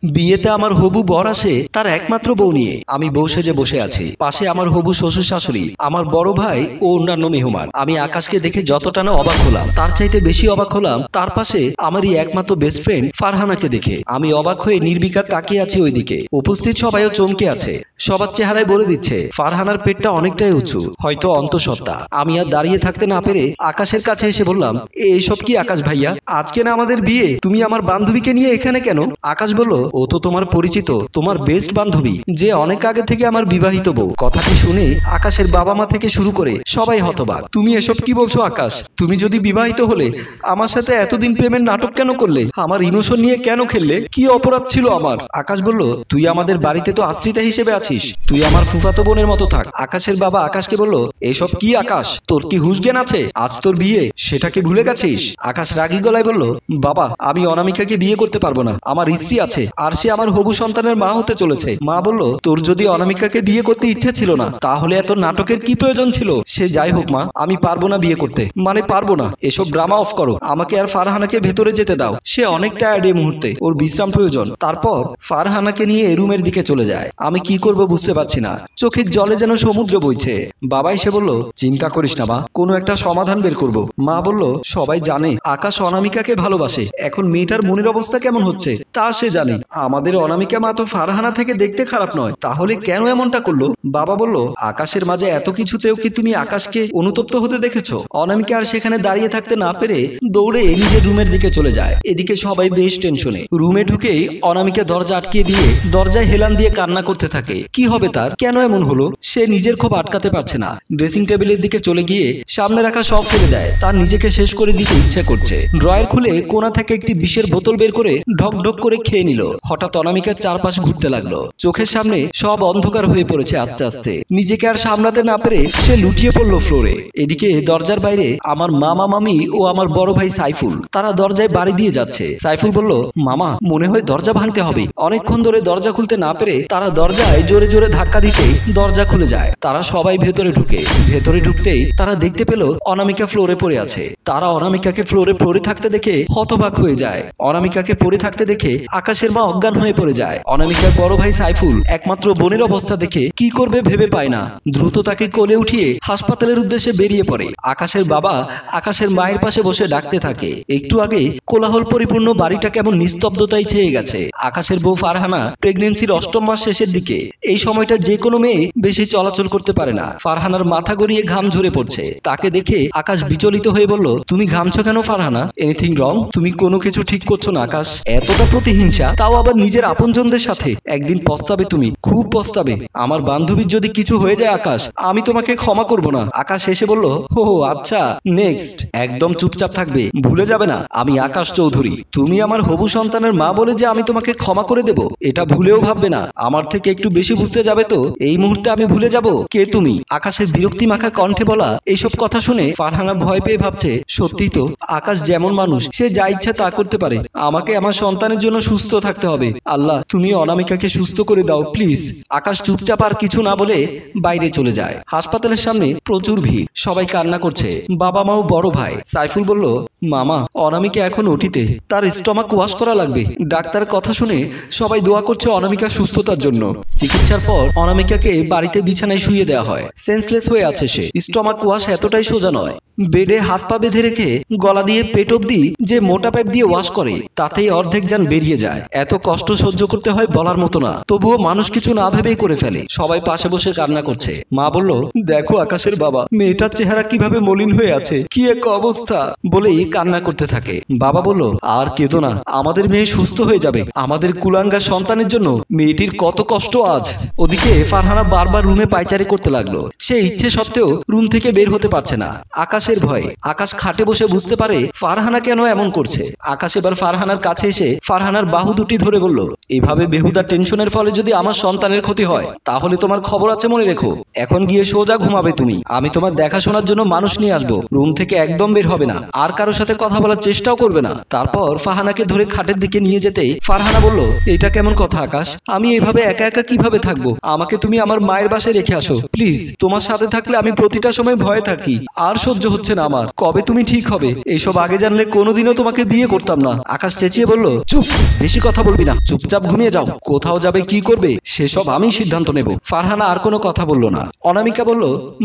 বিয়েতে আমার হবু বর আসে তার একমাত্র বউ নিয়ে। আমি বউ সেজে বসে আছি, পাশে আমার হবু শ্বশুর শাশুড়ি, আমার বড় ভাই ও অন্যান্য মেহমান। আমি আকাশকে দেখে যতটা না অবাক হলাম তার চাইতে বেশি অবাক হলাম তার পাশে আমারই একমাত্র বেস্ট ফ্রেন্ড ফারহানাকে দেখে। আমি অবাক হয়ে নির্বিকার তাকিয়ে আছি ওইদিকে। উপস্থিত সবাইও চমকে আছে। সবার চেহারায় বলে দিচ্ছে ফারহানার পেটটা অনেকটাই উঁচু, হয়তো অন্তঃসত্ত্বা। আমি আর দাঁড়িয়ে থাকতে না পেরে আকাশের কাছে এসে বললাম, এইসব কি আকাশ ভাইয়া? আজকে না আমাদের বিয়ে, তুমি আমার বান্ধবীকে নিয়ে এখানে কেন? আকাশ বলল, ও তো তোমার পরিচিত, তোমার বেস্ট বান্ধবী, যে অনেক আগে থেকে আমার বিবাহিত বউ। কথাটি শুনে আকাশের বাবা মা থেকে শুরু করে সবাই হতবাক। তুমি এসব কি বলছো আকাশ? তুমি যদি বিবাহিত হলে আমার সাথে এতদিন প্রেমের নাটক কেন করলে? আমার ইমোশন নিয়ে কেন খেললে? কি অপরাধ ছিল আমার? আকাশ বলল, তুই আমাদের বাড়িতে তো আশ্রিতা হিসেবে আছিস, তুই আমার ফুফাতো বোনের মতো থাক। আকাশের বাবা আকাশকে বলল, এসব কি আকাশ? তোর কি হুঁশ জ্ঞান আছে? আজ তোর বিয়ে, সেটাকে ভুলে গেছিস? আকাশ রাগী গলায় বলল, বাবা আমি অনামিকাকে বিয়ে করতে পারবো না, আমার স্ত্রী আছে, আর সে আমার হবু সন্তানের মা হতে চলেছে। মা বলল, তোর যদি অনামিকাকে বিয়ে করতে ইচ্ছে ছিল না তাহলে এত নাটকের কি প্রয়োজন ছিল? সে যাই হোক মা, আমি পারবো না বিয়ে করতে, মানে পারবো না। এসব ড্রামা অফ করো, আমাকে আর ফারহানাকে ভেতরে যেতে দাও। সে অনেক টায়ার্ড এই মুহূর্তে, ওর বিশ্রাম প্রয়োজন। তারপর ফারহানাকে নিয়ে রুমের দিকে চলে যায়। আমি কি করব বুঝতে পারছি না, চোখের জলে যেন সমুদ্র বইছে। বাবা এসে বলল, চিন্তা করিস না মা, কোনো একটা সমাধান বের করব। মা বলল, সবাই জানে আকাশ অনামিকাকে ভালোবাসে, এখন মেয়েটার মনের অবস্থা কেমন হচ্ছে তা সে জানে। আমাদের অনামিকা মা তো ফারহানা থেকে দেখতে খারাপ নয়, তাহলে কেন এমনটা করলো? বাবা বলল, আকাশের মাঝে এত কিছুতেও কি তুমি আকাশকে অনুতপ্ত হতে দেখেছো? অনামিকা আর সেখানে দাঁড়িয়ে থাকতে না পেরে দৌড়ে নিজের রুমের দিকে চলে যায়। এদিকে সবাই বেশ টেনশনে। রুমে ঢুকেই অনামিকা দরজা আটকে দিয়ে দরজায় হেলান দিয়ে কান্না করতে থাকে। কি হবে তার? কেন এমন হলো? সে নিজের ক্ষোভ আটকাতে পারছে না। ড্রেসিং টেবিলের দিকে চলে গিয়ে সামনে রাখা সব ফেলে দেয়। তার নিজেকে শেষ করে দিতে ইচ্ছে করছে। ড্রয়ার খুলে কোণা থেকে একটি বিষের বোতল বের করে ঢক ঢক করে খেয়ে নিল। হঠাৎ অনামিকার চারপাশ ঘুরতে লাগলো। চোখের সামনে সব অন্ধকার হয়ে পড়েছে আস্তে আস্তে। নিজেকে আর সামলাতে না পেরে সে লুটিয়ে পড়লো ফ্লোরে। এদিকে দরজার বাইরে আমার মামা মামি ও আমার বড় ভাই সাইফুল, তারা দরজায় বাড়ি দিয়ে যাচ্ছে। সাইফুল বলল, মামা মনে হয় দরজা ভাঙতে হবে। অনেকক্ষণ ধরে দরজা খুলতে না পেরে তারা দরজায় জোরে জোরে ধাক্কা দিতে দরজা খুলে যায়। তারা সবাই ভেতরে ঢুকে। ভেতরে ঢুকতেই তারা দেখতে পেল অনামিকা ফ্লোরে পড়ে আছে। তারা অনামিকাকে ফ্লোরে পড়ে থাকতে দেখে হতবাক হয়ে যায়। অনামিকাকে পড়ে থাকতে দেখে আকাশের মা অজ্ঞান হয়ে পড়ে যায়। অনামিকার বড় ভাই সাইফুল একমাত্র বোনের অবস্থা দেখে কি করবে ভেবে পায় না। দ্রুত তাকে কোলে উঠিয়ে হাসপাতালের উদ্দেশ্যে বেরিয়ে পড়ে। আকাশের বাবা আকাশের মায়ের পাশে বসে ডাকতে থাকে। একটু আগে কোলাহল পরিপূর্ণ বাড়িটা কেমন নিস্তব্ধতায় ছেয়ে গেছে। আকাশের বউ ফারহানা প্রেগনেন্সির ৮ম মাস শেষের দিকে। এই সময়টা যে কোনো মেয়ে বেশি চলাচল করতে পারে না। ফারহানার মাথা গড়িয়ে ঘাম ঝরে পড়ছে। তাকে দেখে আকাশ বিচলিত হয়ে বলল, তুমি ঘামছো কেন ফারহানা? Anything wrong? তুমি কোনো কিছু ঠিক করছো না আকাশ। এতটা প্রতিহিংসা, তাও আবার নিজের আপনজনদের সাথে। একদিন পস্তাবে, তুমি খুব পস্তাবে। আমার বান্ধবীর যদি কিছু হয়ে যায় আকাশ, আমি তোমাকে ক্ষমা করব না। আকাশ হেসে বলল, ও আচ্ছা নেক্সট। একদম চুপচাপ থাকবে, ভুলে যাবে না আমি আকাশ চৌধুরী। তুমি আমার হবু সন্তানের মা বলে যে আমি তোমাকে ক্ষমা করে দেব, এটা ভুলেও ভাববে না। আমার থেকে একটু বেশি বুঝতে যাবে তো এই মুহূর্তে আমি ভুলে যাব কে তুমি। আকাশের বিরক্তি মাখা কণ্ঠে বলা এইসব কথা শুনে ফারহানা ভয় পেয়ে ভাবছে, সত্যি তো আকাশ যেমন মানুষ, সে যা ইচ্ছা তা করতে পারে। আমাকে আমার সন্তানের জন্য সুস্থ থাকতে হবে। আল্লাহ তুমি অনামিকাকে সুস্থ করে দাও প্লিজ। আকাশ চুপচাপ আর কিছু না বলে বাইরে চলে যায়। হাসপাতালের সামনে প্রচুর ভিড়, সবাই কান্না করছে। বাবা মা ও বড় ভাই। সাইফুল বলল, মামা অনামিকা এখন ওটিতে, তার স্টমাক ওয়াশ করা লাগবে। ডাক্তার কথা শুনে সবাই দোয়া করছে অনামিকার সুস্থতার জন্য। চিকিৎসার পর অনামিকাকে বাড়িতে বিছানায় শুইয়ে দেওয়া হয়। সেন্সলেস হয়ে আছে সে। স্টমাক ওয়াশ এতটাই সোজা নয়। বেডে হাত পা বেঁধে রেখে গলা দিয়ে পেট অব্দি যে মোটা পাইপ দিয়ে ওয়াশ করে তাতেই অর্ধেক যান বেরিয়ে যায়। এত কষ্ট সহ্য করতে হয় বলার মতো না, তবুও মানুষ কিছু না ভেবেই করে ফেলে। সবাই পাশে বসে কান্না করছে। মা বলল, দেখো আকাশের বাবা, মেয়েটার চেহারা কিভাবে মলিন হয়ে আছে, কি এক অবস্থা, বলেই কান্না করতে থাকে। বাবা বলল, আর কেঁদো না, আমাদের মেয়ে সুস্থ হয়ে যাবে। আমাদের কুলাঙ্গা সন্তানের জন্য মেয়েটির কত কষ্ট আজ। ওদিকে ফারহানা বারবার রুমে পায়চারি করতে লাগলো। সে ইচ্ছে সত্ত্বেও রুম থেকে বের হতে পারছে না আকাশের ভয়ে। আকাশ খাটে বসে বুঝতে পারে ফারহানা কেন এমন করছে। আকাশ এবার ফারহানার কাছে এসে ফারহানার বাহু দুটি ধরে বলল, এভাবে বেহুদা টেনশনের ফলে যদি আমার সন্তানের ক্ষতি হয় তাহলে তোমার খবর আছে মনে রেখো। এখন গিয়ে সোজা ঘুমাবে তুমি। আমি তোমার দেখাশোনার জন্য মানুষ নিয়ে আসবো। রুম থেকে একদম বের হবে না, আর কারোর সাথে কথা বলার চেষ্টাও করবে না। তারপর ফারহানাকে ধরে খাটের দিকে নিয়ে যেতে ফারহানা বলল, এটা কেমন কথা আকাশ? আমি এভাবে একা একা কিভাবে কিভাবে থাকবো? আমাকে তুমি আমার মায়ের বাসায় রেখে আসো প্লিজ। তোমার সাথে থাকলে আমি প্রতিটা সময় ভয়ে থাকি, আর সহ্য হচ্ছে না আমার। কবে তুমি ঠিক হবে? এইসব আগে জানলে কোনোদিনও তোমাকে বিয়ে করতাম না। আকাশ চেঁচিয়ে বলল, চুপ, বেশি কথা বলবি না, চুপচাপ ঘুমিয়ে যাও। কোথাও যাবে, কি করবে সেসব আমি সিদ্ধান্ত নেব। ফারহানা আর কোনো কথা বলল না। অনামিকা বলল,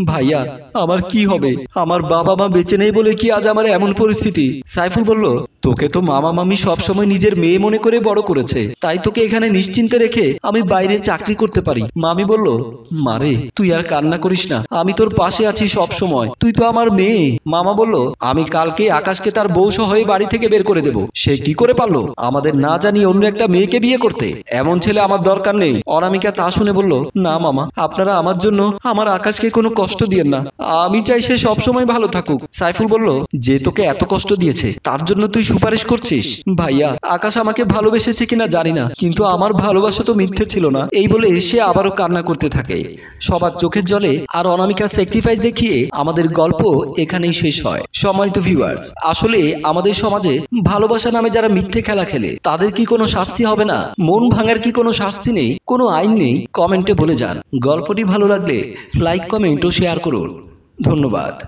ভাইয়া আমার কি হবে? আমার বাবা মা বেঁচে নেই বলে কি আজ আমার এমন পরিস্থিতি? সাইফুল বলল, তোকে তো মামা মামি সবসময় নিজের মেয়ে মনে করে বড় করেছে, তাই তোকে এখানে নিশ্চিন্তে রেখে আমি বাইরে চাকরি করতে পারি। মামি বলল, মারে তুই আর কান্না করিস না, আমি তোর পাশে আছি সব সময়, তুই তো আমার মেয়ে। মামা বলল, আমি কালকে আকাশকে তার বউ সহ এই বাড়ি থেকে বের করে দেব। সে কি করে পারলো আমাদের না জানিয়ে অন্য একটা মেয়েকে বিয়ে করতে? এমন ছেলে আমার দরকার নেই। অনামিকা তা শুনে বলল, না মামা, আপনারা আমার জন্য আমার আকাশকে কোনো কষ্ট দিয়েন না, আমি চাই সে সবসময় ভালো থাকুক। সাইফুল বলল, যে তোকে এত কষ্ট দিয়েছে তার জন্য তুই সুপারিশ করছিস? ভাইয়া আকাশ আমাকে ভালোবেসেছে কিনা জানি না, কিন্তু আমার ভালোবাসা তো মিথ্যে ছিল না। এই বলে সে আবারও কান্না করতে থাকে। সবার চোখের জলে আর অনামিকার স্যাক্রিফাইস দেখিয়ে আমাদের গল্প এখানেই শেষ হয়। সম্মানিত ভিউয়ার্স, আসলে আমাদের সমাজে ভালোবাসা নামে যারা মিথ্যে খেলা খেলে তাদের কি কোনো শাস্তি হবে না? মন ভাঙার কি কোনো শাস্তি নেই? কোনো আইন নেই? কমেন্টে বলে যান। গল্পটি ভালো লাগলে লাইক, কমেন্ট ও শেয়ার করুন। ধন্যবাদ।